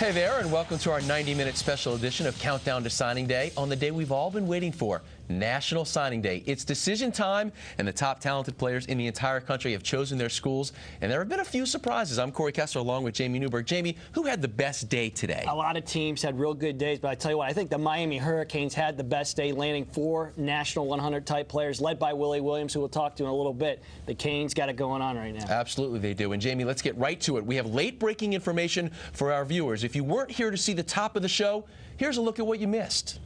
Hey there, and welcome to our 90-minute special edition of Countdown to Signing Day on the day we've all been waiting for, National Signing Day. It's decision time, and the top talented players in the entire country have chosen their schools, and there have been a few surprises. I'm Corey Kessler along with Jamie Newberg. Jamie, who had the best day today? A lot of teams had real good days, but I tell you what, I think the Miami Hurricanes had the best day, landing 4 National 100 type players, led by Willie Williams, who we'll talk to in a little bit. The Canes got it going on right now. Absolutely they do. And Jamie, let's get right to it. We have late-breaking information for our viewers. If you weren't here to see the top of the show, here's a look at what you missed.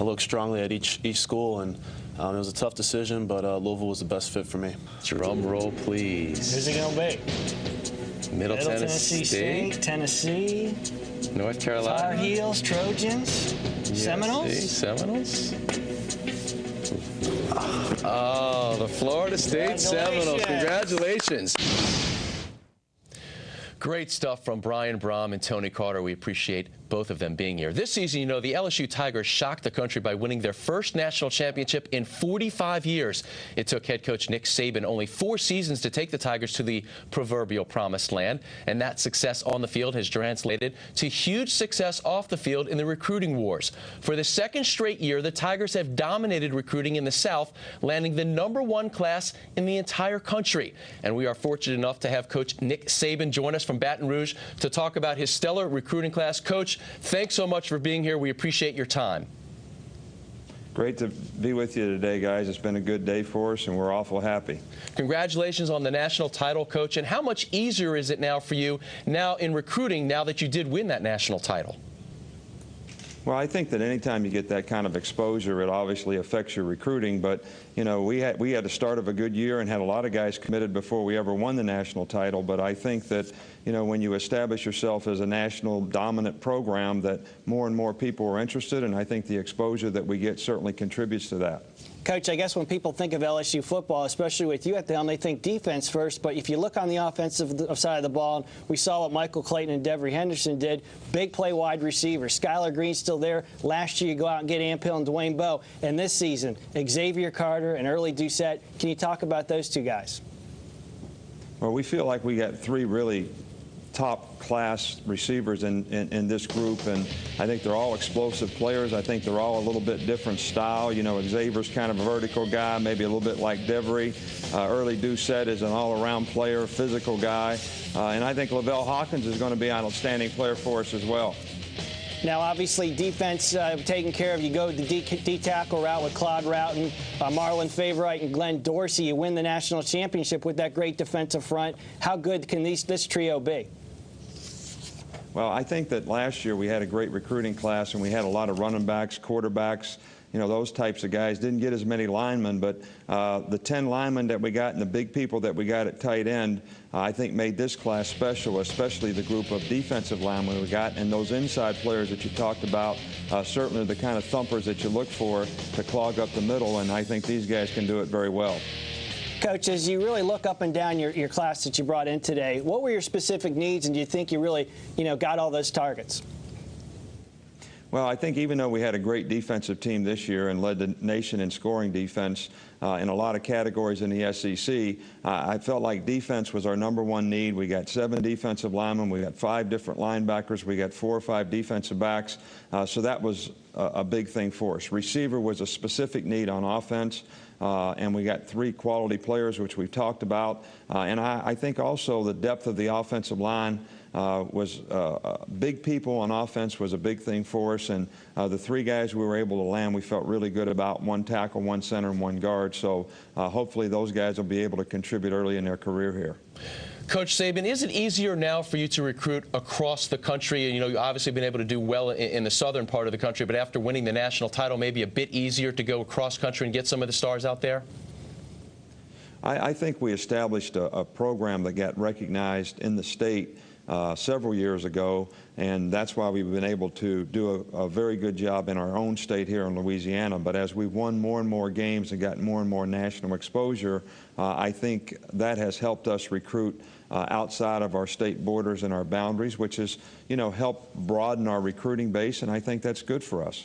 I looked strongly at each school, and it was a tough decision, but Louisville was the best fit for me. Drum roll, please. Who's it going to be? Middle Tennessee State, Tennessee, North Carolina, Tar Heels, Trojans, Seminoles. Seminoles. Oh, the Florida State Seminoles. Congratulations. Great stuff from Brian Brohm and Tony Carter. We appreciate both of them being here. This season, you know, the LSU Tigers shocked the country by winning their first national championship in 45 years. It took head coach Nick Saban only 4 seasons to take the Tigers to the proverbial promised land, and that success on the field has translated to huge success off the field in the recruiting wars. For the second straight year, the Tigers have dominated recruiting in the South, landing the #1 class in the entire country. And we are fortunate enough to have Coach Nick Saban join us from Baton Rouge to talk about his stellar recruiting class. Coach, thanks so much for being here. We appreciate your time. Great to be with you today, guys. It's been a good day for us, and we're awful happy. Congratulations on the national title, Coach. And how much easier is it now for you now in recruiting now that you did win that national title? Well, I think that anytime you get that kind of exposure, it obviously affects your recruiting. But, you know, we had the start of a good year and had a lot of guys committed before we ever won the national title. But I think that, you know, when you establish yourself as a national dominant program, that more and more people are interested, and I think the exposure that we get certainly contributes to that. Coach, I guess when people think of LSU football, especially with you at the helm, they think defense first. But if you look on the offensive side of the ball, we saw what Michael Clayton and Devery Henderson did. Big play wide receiver. Skylar Green's still there. Last year, you go out and get Amp Hill and Dwayne Bowe. And this season, Xavier Carter and Early Doucette. Can you talk about those two guys? Well, we feel like we got 3 really top-class receivers in this group, and I think they're all explosive players. I think they're all a little bit different style. You know, Xavier's kind of a vertical guy, maybe a little bit like Devery. Early Doucette is an all-around player, physical guy. And I think Lavelle Hawkins is going to be an outstanding player for us as well. Now, obviously, defense taken care of. You go the D-tackle route with Claude Routon, Marlon Favorite, and Glenn Dorsey. You win the national championship with that great defensive front. How good can this trio be? Well, I think that last year we had a great recruiting class, and we had a lot of running backs, quarterbacks, you know, those types of guys. Didn't get as many linemen, but the 10 linemen that we got and the big people that we got at tight end, I think made this class special, especially the group of defensive linemen we got. And those inside players that you talked about certainly are the kind of thumpers that you look for to clog up the middle, and I think these guys can do it very well. Coach, as you really look up and down your class that you brought in today, what were your specific needs, and do you think you really, you know, got all those targets? Well, I think even though we had a great defensive team this year and led the nation in scoring defense in a lot of categories in the SEC, I felt like defense was our #1 need. We got 7 defensive linemen. We got 5 different linebackers. We got 4 or 5 defensive backs. So that was a big thing for us. Receiver was a specific need on offense. And we got 3 quality players, which we've talked about. And I think also the depth of the offensive line was big people on offense was a big thing for us. And the 3 guys we were able to land, we felt really good about: 1 tackle, 1 center, and 1 guard. So hopefully those guys will be able to contribute early in their career here. Coach Saban, is it easier now for you to recruit across the country? You know, you've obviously been able to do well in the southern part of the country, but after winning the national title, maybe a bit easier to go across country and get some of the stars out there? I think we established a program that got recognized in the state several years ago, and that's why we've been able to do a very good job in our own state here in Louisiana. But as we've won more and more games and gotten more and more national exposure, I think that has helped us recruit outside of our state borders and our boundaries, which has, you know, helped broaden our recruiting base, and I think that's good for us.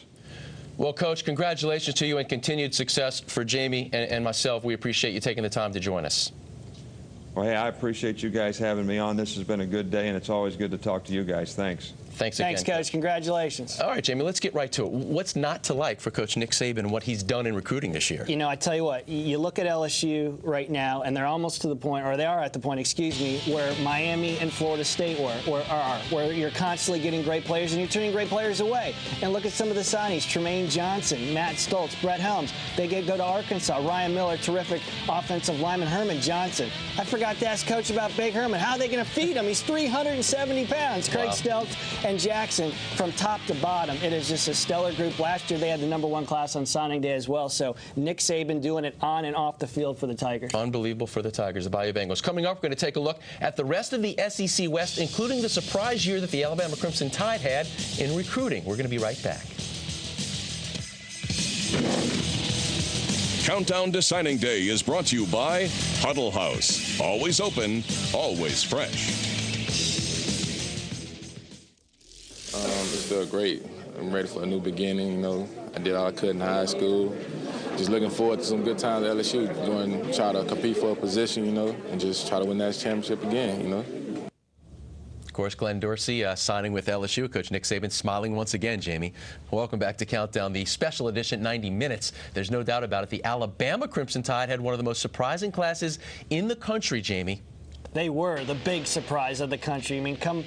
Well, Coach, congratulations to you and continued success for Jamie and myself. We appreciate you taking the time to join us. Well, hey, I appreciate you guys having me on. This has been a good day, and it's always good to talk to you guys. Thanks. Thanks again, Coach. Congratulations. All right, Jamie, let's get right to it. What's not to like for Coach Nick Saban and what he's done in recruiting this year? You know, I tell you what, you look at LSU right now, and they're almost to the point, or they are at the point, excuse me, where Miami and Florida State where you're constantly getting great players and you're turning great players away. And look at some of the signings: Tremaine Johnson, Matt Stoltz, Brett Helms. They go to Arkansas. Ryan Miller, terrific offensive lineman. Herman Johnson. I forgot to ask Coach about Big Herman. How are they going to feed him? He's 370 pounds. Craig Steltz and Jackson, from top to bottom. It is just a stellar group. Last year they had the #1 class on signing day as well. So Nick Saban doing it on and off the field for the Tigers. Unbelievable for the Tigers, the Bayou Bengals. Coming up, we're going to take a look at the rest of the SEC West, including the surprise year that the Alabama Crimson Tide had in recruiting. We're going to be right back. Countdown to Signing Day is brought to you by Huddle House. Always open, always fresh. It felt great. I'm ready for a new beginning. You know, I did all I could in high school. Just looking forward to some good times at LSU. Try to compete for a position, you know, and just try to win that championship again, you know. Of course, Glenn Dorsey signing with LSU. Coach Nick Saban smiling once again, Jamie. Welcome back to Countdown, the special edition 90 minutes. There's no doubt about it. The Alabama Crimson Tide had one of the most surprising classes in the country, Jamie. They were the big surprise of the country. I mean, come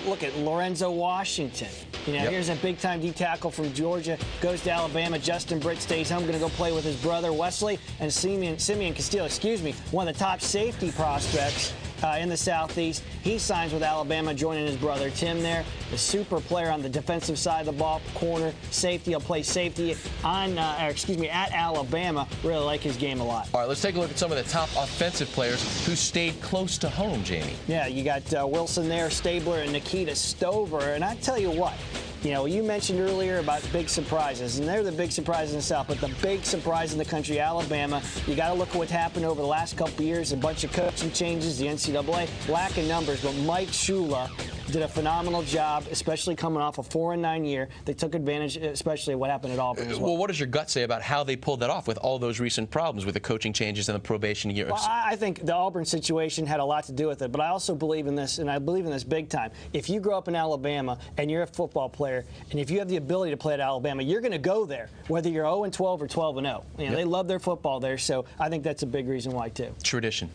look at Lorenzo Washington. You know, here's a big-time D tackle from Georgia, goes to Alabama. Justin Britt stays home, going to go play with his brother Wesley, and Simeon Castillo, excuse me, one of the top safety prospects in the Southeast. He signs with Alabama, joining his brother Tim there. The super player on the defensive side of the ball, corner, safety. He'll play safety at Alabama. Really like his game a lot. All right, let's take a look at some of the top offensive players who stayed close to home, Jamie. Yeah, you got Wilson there, Stabler, and Nikita Stover. And I tell you what, you know, you mentioned earlier about big surprises, and they're the big surprises in the South, but the big surprise in the country, Alabama, you got to look at what's happened over the last couple of years, a bunch of coaching changes, the NCAA, lack of numbers, but Mike Shula did a phenomenal job, especially coming off a 4-9 year. They took advantage, especially of what happened at Auburn as well. Well, what does your gut say about how they pulled that off with all those recent problems with the coaching changes and the probation year? Well, I think the Auburn situation had a lot to do with it, but I also believe in this, and I believe in this big time. If you grow up in Alabama and you're a football player, and if you have the ability to play at Alabama, you're going to go there, whether you're 0-12 or 12-0. You know, They love their football there, so I think that's a big reason why, too. Tradition.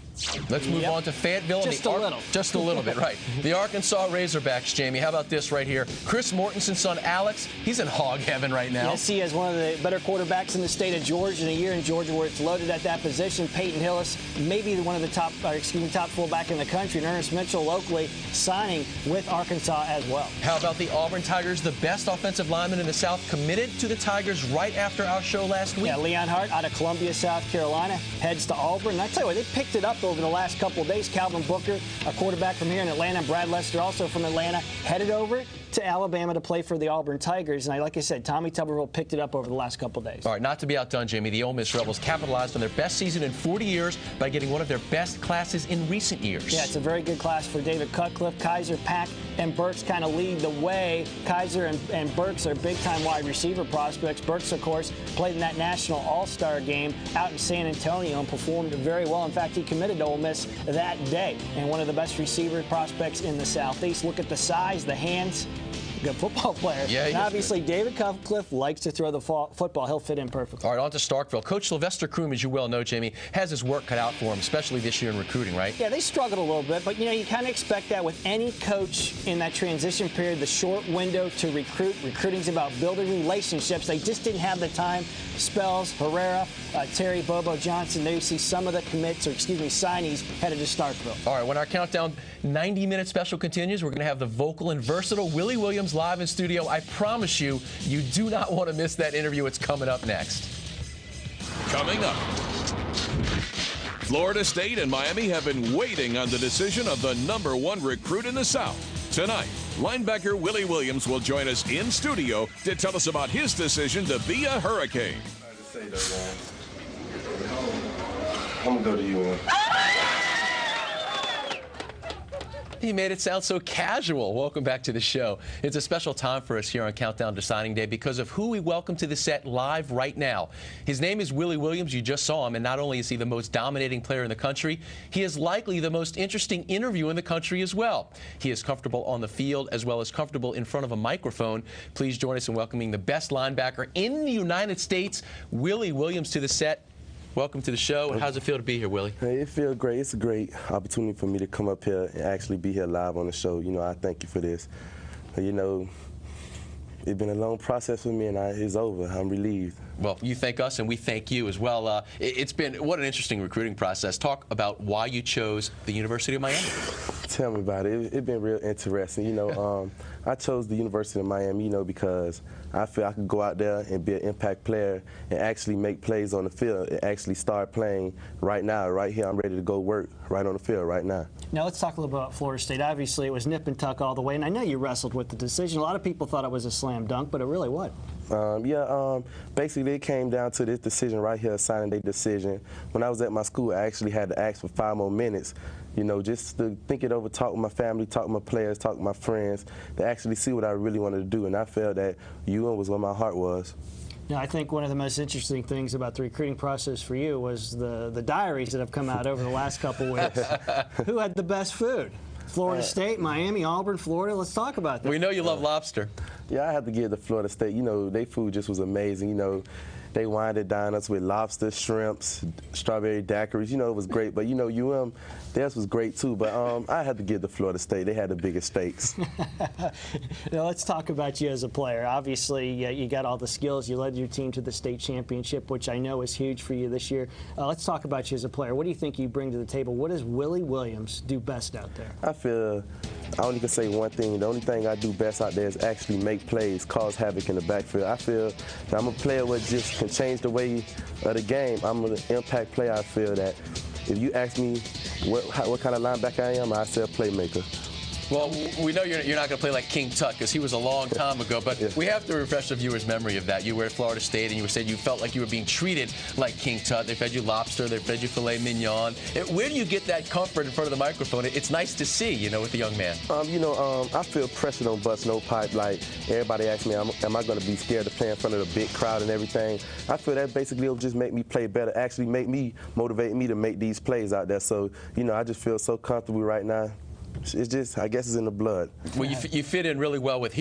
Let's move on to Fayetteville. Just a little. Just a little bit, right. The Arkansas Razorbacks, Jamie. How about this right here? Chris Mortenson's son, Alex, he's in hog heaven right now. Yes, he is one of the better quarterbacks in the state of Georgia, in a year in Georgia where it's loaded at that position. Peyton Hillis, maybe one of the top fullback in the country, and Ernest Mitchell locally signing with Arkansas as well. How about the Auburn Tigers, the best offensive lineman in the South, committed to the Tigers right after our show last week? Yeah, Leon Hart out of Columbia, South Carolina, heads to Auburn. And I tell you what, they picked it up over the last couple of days. Calvin Booker, a quarterback from here in Atlanta, Brad Lester, also from Atlanta, headed over to Alabama to play for the Auburn Tigers. And like I said, Tommy Tuberville picked it up over the last couple of days. All right, not to be outdone, Jamie, the Ole Miss Rebels capitalized on their best season in 40 years by getting one of their best classes in recent years. Yeah, it's a very good class for David Cutcliffe. Kaiser, Pack, and Burks kind of lead the way. Kaiser and Burks are big-time wide receiver prospects. Burks, of course, played in that National All-Star game out in San Antonio and performed very well. In fact, he committed to Ole Miss that day, and one of the best receiver prospects in the Southeast. Look at the size, the hands. Good football player. Yeah, and obviously, David Cutcliffe likes to throw the football. He'll fit in perfectly. All right, on to Starkville. Coach Sylvester Croom, as you well know, Jamie, has his work cut out for him, especially this year in recruiting, right? Yeah, they struggled a little bit, but, you know, you kind of expect that with any coach in that transition period, the short window to recruit. Recruiting's about building relationships. They just didn't have the time. Spells, Herrera, Terry, Bobo Johnson. There you see some of the signees headed to Starkville. All right, when our Countdown 90-minute special continues, we're going to have the vocal and versatile Willie Williams live in studio. I promise you, you do not want to miss that interview. It's coming up next. Coming up, Florida State and Miami have been waiting on the decision of the #1 recruit in the South. Tonight, linebacker Willie Williams will join us in studio to tell us about his decision to be a Hurricane. I'm going to go to you. He made it sound so casual. Welcome back to the show. It's a special time for us here on Countdown to Signing Day because of who we welcome to the set live right now. His name is Willie Williams. You just saw him, and not only is he the most dominating player in the country, he is likely the most interesting interview in the country as well. He is comfortable on the field as well as comfortable in front of a microphone. Please join us in welcoming the best linebacker in the United States, Willie Williams, to the set. Welcome to the show. How does it feel to be here, Willie? Hey, it feels great. It's a great opportunity for me to come up here and actually be here live on the show. You know, I thank you for this. You know, it's been a long process for me, and it's over. I'm relieved. Well, you thank us, and we thank you as well. It's been, what an interesting recruiting process. Talk about why you chose the University of Miami. Tell me about it. It's been real interesting. You know, I chose the University of Miami, you know, because I feel I could go out there and be an impact player and actually make plays on the field and actually start playing right now, right here. I'm ready to go work right on the field right now. Now let's talk a little bit about Florida State. Obviously, it was nip and tuck all the way, and I know you wrestled with the decision. A lot of people thought it was a slam dunk, but it really wasn't. Basically, it came down to this decision right here, signing day decision. When I was at my school, I actually had to ask for 5 more minutes, you know, just to think it over, talk with my family, talk with my players, talk with my friends, to actually see what I really wanted to do. And I felt that UM was where my heart was. Now, I think one of the most interesting things about the recruiting process for you was the diaries that have come out over the last couple weeks. Who had the best food? Florida State, Miami, Auburn, Florida. Let's talk about that. We know you love lobster. Yeah, I have to give the Florida State. You know, their food just was amazing. You know, they wined it down us with lobster, shrimps, strawberry daiquiris. You know, it was great. But, you know, UM, theirs was great, too. But I had to give the Florida State. They had the biggest steaks. Now, let's talk about you as a player. Obviously, you got all the skills. You led your team to the state championship, which I know is huge for you this year. Let's talk about you as a player. What do you think you bring to the table? What does Willie Williams do best out there? I feel I only can say one thing. The only thing I do best out there is actually make plays, cause havoc in the backfield. I feel that I'm a player who just can change the way of the game. I'm an impact player. I feel that if you ask me what kind of linebacker I am, I say a playmaker. Well, we know you're not going to play like King Tut because he was a long time ago, but Yeah. we have to refresh the viewers' memory of that. You were at Florida State, and you said you felt like you were being treated like King Tut. They fed you lobster, they fed you filet mignon. Where do you get that comfort in front of the microphone? It's nice to see, you know, with the young man. You know, I feel pressure don't bust no pipe. Like, everybody asks me, am I going to be scared to play in front of the big crowd and everything? I feel that basically will just make me play better, actually motivate me to make these plays out there. So, you know, I just feel so comfortable right now. It's just, I guess it's in the blood. Well, you fit in really well with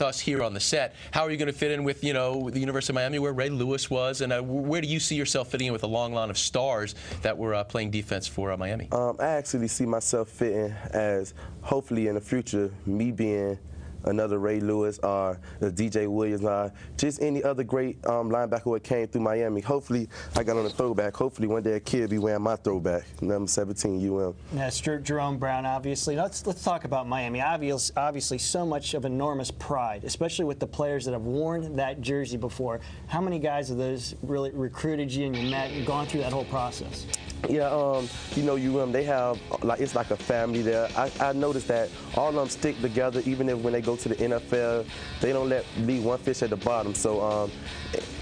us here on the set. How are you going to fit in with, you know, the University of Miami, where Ray Lewis was, and where do you see yourself fitting in with a long line of stars that were playing defense for Miami? I actually see myself fitting as, hopefully in the future, me being another Ray Lewis or the DJ Williams or just any other great linebacker who came through Miami. Hopefully, I got on a throwback. Hopefully, one day a kid be wearing my throwback, number 17 UM. That's Jerome Brown, obviously. Let's talk about Miami. Obviously, so much of enormous pride, especially with the players that have worn that jersey before. How many guys of those really recruited you and you met and gone through that whole process? Yeah, you know, UM, they have, like, it's like a family there. I noticed that all of them stick together, even if when they go to the NFL, they don't leave one fish at the bottom. So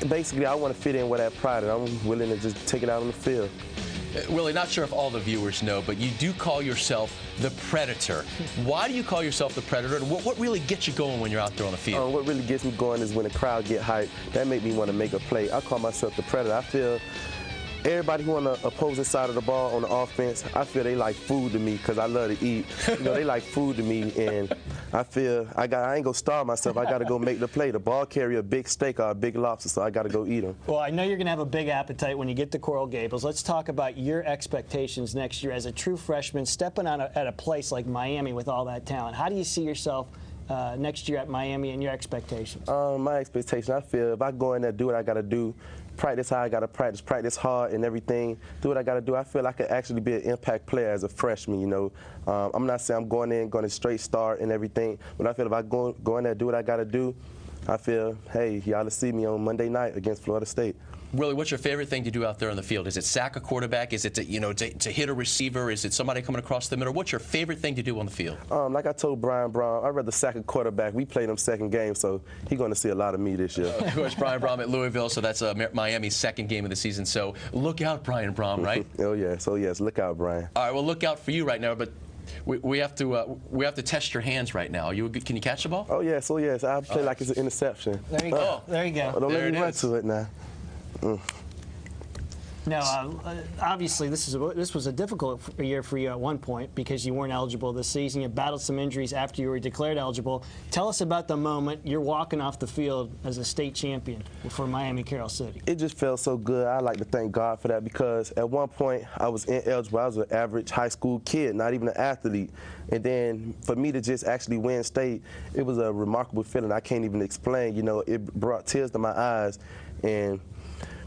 basically, I want to fit in with that pride, and I'm willing to just take it out on the field. Willie, not sure if all the viewers know, but you do call yourself the Predator. Why do you call yourself the Predator, and what really gets you going when you're out there on the field? What really gets me going is when the crowd get hyped. That make me want to make a play. I call myself the Predator. I feel everybody who on the opposing side of the ball on the offense, I feel they like food to me because I love to eat. You know, they like food to me, and I feel I ain't gonna starve myself. I got to go make the play. The ball carry a big steak or a big lobster, so I got to go eat them. Well, I know you're going to have a big appetite when you get to Coral Gables. Let's talk about your expectations next year as a true freshman, stepping on at a place like Miami with all that talent. How do you see yourself next year at Miami and your expectations? My expectation, I feel if I go in there, do what I got to do, practice how I got to practice hard and everything, do what I got to do, I feel I could actually be an impact player as a freshman, you know. I'm not saying I'm going to straight start and everything, but I feel if I go in there, do what I got to do, I feel, hey, y'all will see me on Monday night against Florida State. Willie, what's your favorite thing to do out there on the field? Is it sack a quarterback? Is it to hit a receiver? Is it somebody coming across the middle? What's your favorite thing to do on the field? Like I told Brian Brown, I'd rather sack a quarterback. We played him second game, so he's going to see a lot of me this year. Of course, Brian Brown at Louisville, so that's Miami's second game of the season. So look out, Brian Brown, right? Oh, yes. Oh, yes. Look out, Brian. All right, well, look out for you right now, but We have to test your hands right now. Can you catch the ball? Oh yes, I play like it's an interception. There you go. There you go. Don't let me run to it now. Now, obviously, this was a difficult year for you at one point because you weren't eligible this season. You battled some injuries after you were declared eligible. Tell us about the moment you're walking off the field as a state champion for Miami Carroll City. It just felt so good. I like to thank God for that because at one point I was ineligible. I was an average high school kid, not even an athlete. And then for me to just actually win state, it was a remarkable feeling I can't even explain. You know, it brought tears to my eyes. And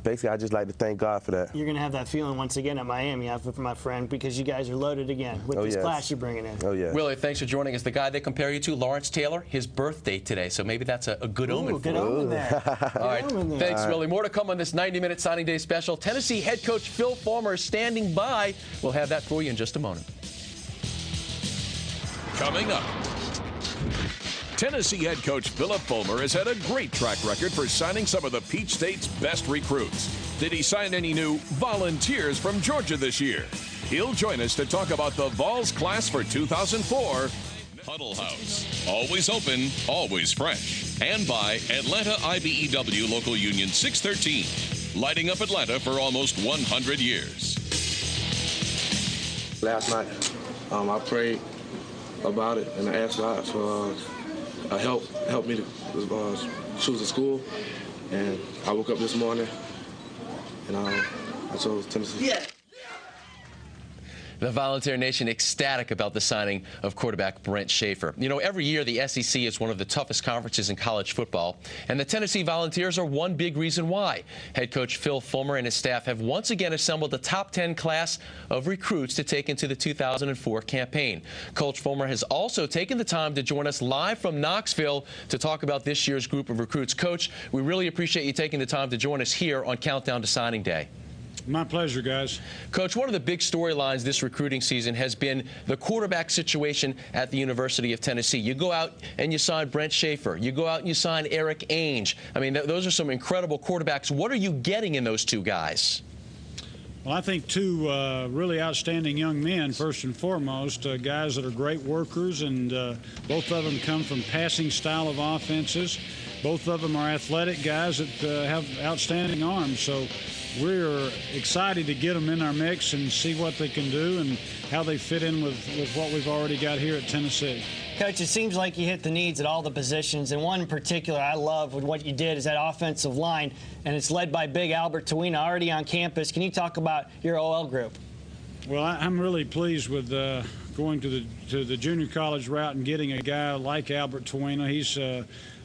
basically, I just like to thank God for that. You're going to have that feeling once again at Miami, my friend, because you guys are loaded again with this class you're bringing in. Oh, yeah. Willie, thanks for joining us. The guy they compare you to, Lawrence Taylor, his birthday today, so maybe that's a good omen for you. Good omen there. All right, thanks, Willie. More to come on this 90-minute signing day special. Tennessee head coach Phil Fulmer is standing by. We'll have that for you in just a moment. Coming up, Tennessee head coach Philip Fulmer has had a great track record for signing some of the Peach State's best recruits. Did he sign any new volunteers from Georgia this year? He'll join us to talk about the Vols class for 2004. Huddle House, always open, always fresh. And by Atlanta IBEW Local Union 613, lighting up Atlanta for almost 100 years. Last night, I prayed about it and I asked God for help me to choose a school, and I woke up this morning and I chose Tennessee. Yeah. The Volunteer Nation ecstatic about the signing of quarterback Brent Schaeffer. You know, every year the SEC is one of the toughest conferences in college football, and the Tennessee Volunteers are one big reason why. Head coach Phil Fulmer and his staff have once again assembled a top 10 class of recruits to take into the 2004 campaign. Coach Fulmer has also taken the time to join us live from Knoxville to talk about this year's group of recruits. Coach, we really appreciate you taking the time to join us here on Countdown to Signing Day. My pleasure, guys. Coach, one of the big storylines this recruiting season has been the quarterback situation at the University of Tennessee. You go out and you sign Brent Schaeffer. You go out and you sign Eric Ainge. I mean, those are some incredible quarterbacks. What are you getting in those two guys? Well, I think two really outstanding young men, first and foremost, guys that are great workers, and both of them come from passing style of offenses. Both of them are athletic guys that have outstanding arms. So we're excited to get them in our mix and see what they can do and how they fit in with what we've already got here at Tennessee. Coach, it seems like you hit the needs at all the positions, and one in particular I love with what you did is that offensive line, and it's led by Big Albert Tawina already on campus. Can you talk about your OL group? Well, I'm really pleased with going to the junior college route and getting a guy like Albert Tawina. He's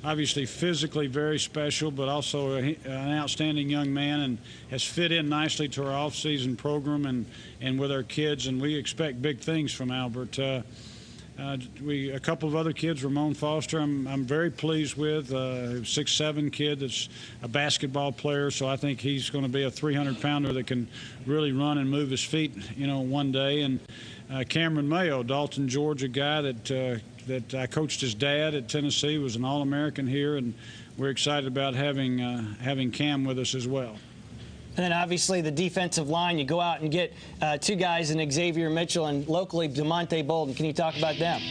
obviously physically very special, but also an outstanding young man and has fit in nicely to our off-season program and with our kids, and we expect big things from Albert. A couple of other kids, Ramon Foster, I'm very pleased with, a 6'7" kid that's a basketball player, so I think he's going to be a 300-pounder that can really run and move his feet, you know, one day. And Cameron Mayo, Dalton, Georgia guy that I coached his dad at Tennessee, was an All-American here, and we're excited about having Cam with us as well. And then obviously the defensive line, you go out and get two guys in Xavier Mitchell and locally DeMonte Bolden. Can you talk about them?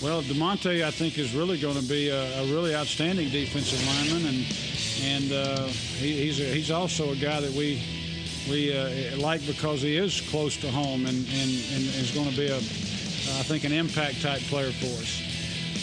Well, DeMonte, I think, is really going to be a really outstanding defensive lineman, and he's also a guy that we like because he is close to home and is going to be I think, an impact-type player for us.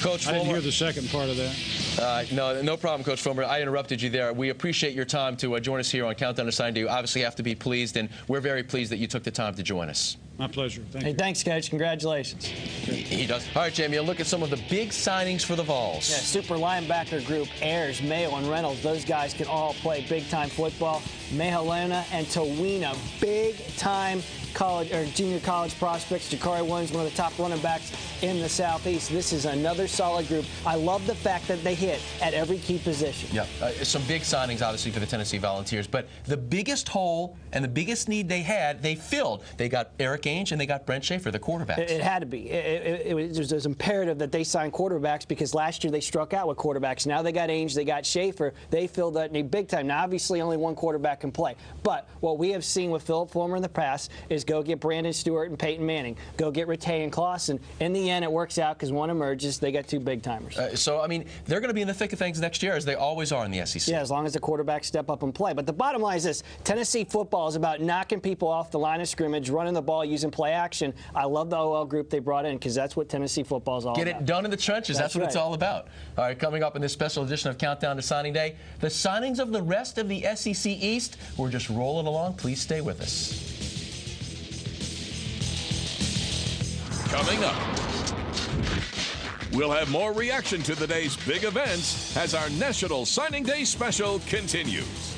Coach I didn't Fulmer, hear the second part of that. No problem, Coach Fulmer. I interrupted you there. We appreciate your time to join us here on Countdown to Signing Day. You obviously have to be pleased, and we're very pleased that you took the time to join us. My pleasure. Thank you. Thanks, Coach. Congratulations. He does. All right, Jamie, a look at some of the big signings for the Vols. Yeah, super linebacker group, Ayers, Mayo, and Reynolds. Those guys can all play big-time football. Mahalena and Tawina, big-time college or junior college prospects. Jakari Williams, one of the top running backs in the Southeast. This is another solid group. I love the fact that they hit at every key position. Yeah, some big signings, obviously, for the Tennessee Volunteers. But the biggest hole and the biggest need they had, they filled. They got Eric Rick Ainge and they got Brent Schaefer, the quarterbacks. It had to be. It was imperative that they sign quarterbacks because last year they struck out with quarterbacks. Now they got Ainge, they got Schaefer. They filled that need big time. Now, obviously, only one quarterback can play. But what we have seen with Philip Fulmer in the past is go get Brandon Stewart and Peyton Manning. Go get Rattay and Clausen. In the end, it works out because one emerges. They got two big-timers. So, I mean, they're going to be in the thick of things next year, as they always are in the SEC. Yeah, as long as the quarterbacks step up and play. But the bottom line is this. Tennessee football is about knocking people off the line of scrimmage, running the ball, using play action. I love the OL group they brought in because that's what Tennessee football is all about. Get it done in the trenches. That's what it's all about. All right, coming up in this special edition of Countdown to Signing Day, the signings of the rest of the SEC East. We're just rolling along. Please stay with us. Coming up, we'll have more reaction to the day's big events as our National Signing Day special continues.